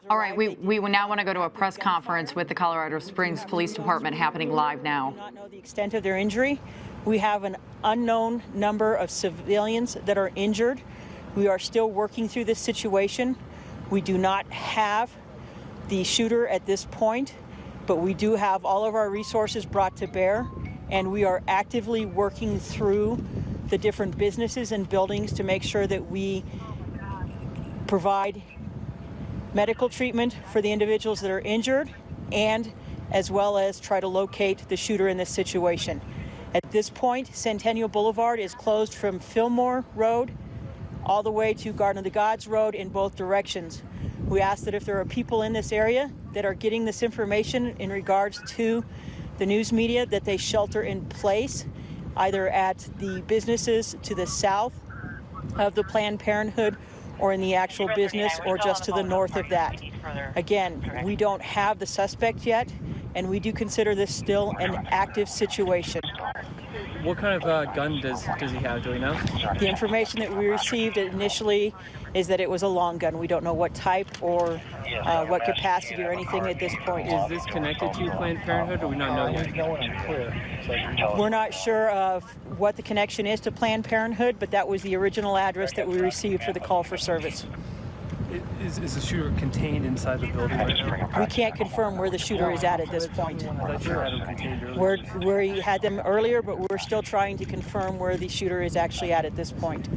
All right, we now want to go to a press conference with the Colorado Springs Police Department happening live now. We do not know the extent of their injury. We have an unknown number of civilians that are injured. We are still working through this situation. We do not have the shooter at this point, but we do have all of our resources brought to bear, and we are actively working through the different businesses and buildings to make sure that we provide medical treatment for the individuals that are injured, and as well as try to locate the shooter in this situation. At this point, Centennial Boulevard is closed from Fillmore Road all the way to Garden of the Gods Road in both directions. We ask that if there are people in this area that are getting this information in regards to the news media, that they shelter in place, either at the businesses to the south of the Planned Parenthood or in the actual business or just to the north of that. Again, we don't have the suspect yet, and we do consider this still an active situation. What kind of gun does he have? Do we know? The information that we received initially is that it was a long gun. We don't know what type or what capacity or anything at this point. Is this connected to Planned Parenthood, or we not know yet? We're not sure of what the connection is to Planned Parenthood, but that was the original address that we received for the call for service. Is the shooter contained inside the building right now? We can't confirm where the shooter is at this point. I thought you had him contained earlier. We had them earlier, but we're still trying to confirm where the shooter is actually at this point.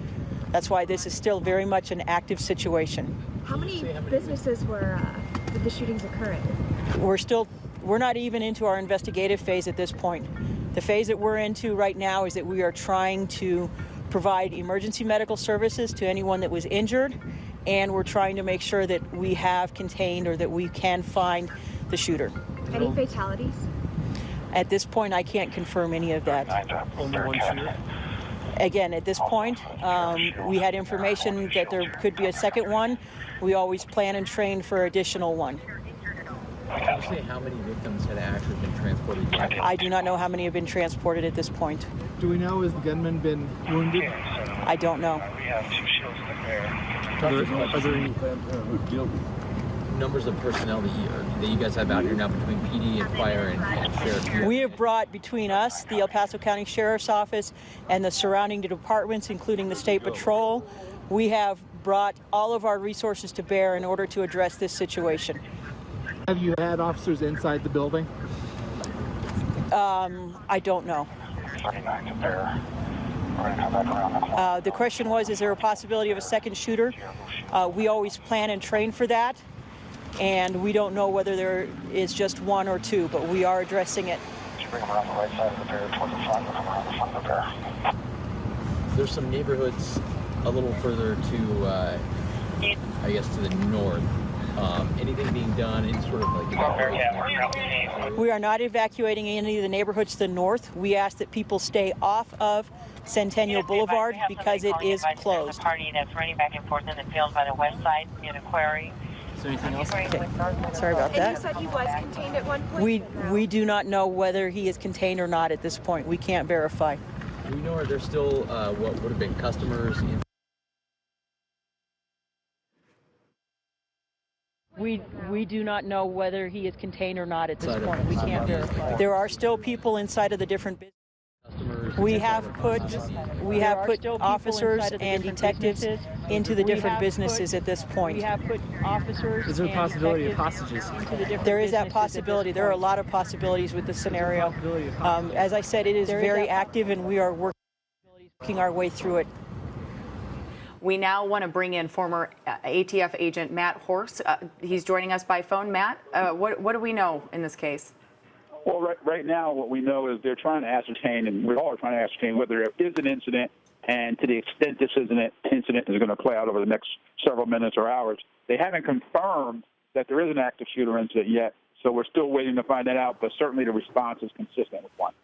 That's why this is still very much an active situation. How many businesses did the shootings occur in? We're not even into our investigative phase at this point. The phase that we're into right now is that we are trying to provide emergency medical services to anyone that was injured, and we're trying to make sure that we have contained or that we can find the shooter. Any fatalities? At this point, I can't confirm any of that. Only one shooter? Again, at this point, we had information that there could be a second one. We always plan and train for additional one. Can you say how many victims had actually been transported yet? I do not know how many have been transported at this point. Do we know, has the gunman been wounded? I don't know. Are there any numbers of personnel that you guys have out here now between PD and fire and sheriff? We have brought between us, the El Paso County Sheriff's Office, and the surrounding departments, including the State Patrol, we have brought all of our resources to bear in order to address this situation. Have you had officers inside the building? I don't know. The question was, is there a possibility of a second shooter? We always plan and train for that, and we don't know whether there is just one or two, but we are addressing it. There's some neighborhoods a little further to, I guess, to the north. Anything being done, any sort of like... We are not evacuating any of the neighborhoods to the north. We ask that people stay off of Centennial Boulevard because it is closed. The party that's running back and forth in the field by the west side in a quarry. Is there anything else? Okay. Sorry about that. And you said he was contained at one point? We do not know whether he is contained or not at this point. We can't verify. Do we know, are there still what would have been customers in... We do not know whether he is contained or not at this point. We can't verify. There are still people inside of the different businesses. We have put officers and detectives into the different businesses at this point. Is there a possibility of hostages? There is that possibility. There are a lot of possibilities with this scenario. As I said, it is very active, and we are working our way through it. We now want to bring in former ATF Agent Matt Horace. He's joining us by phone. Matt, what do we know in this case? Well, right now what we know is they're trying to ascertain, and we're all trying to ascertain, whether there is an incident, and to the extent this incident is going to play out over the next several minutes or hours. They haven't confirmed that there is an active shooter incident yet, so we're still waiting to find that out, but certainly the response is consistent with one.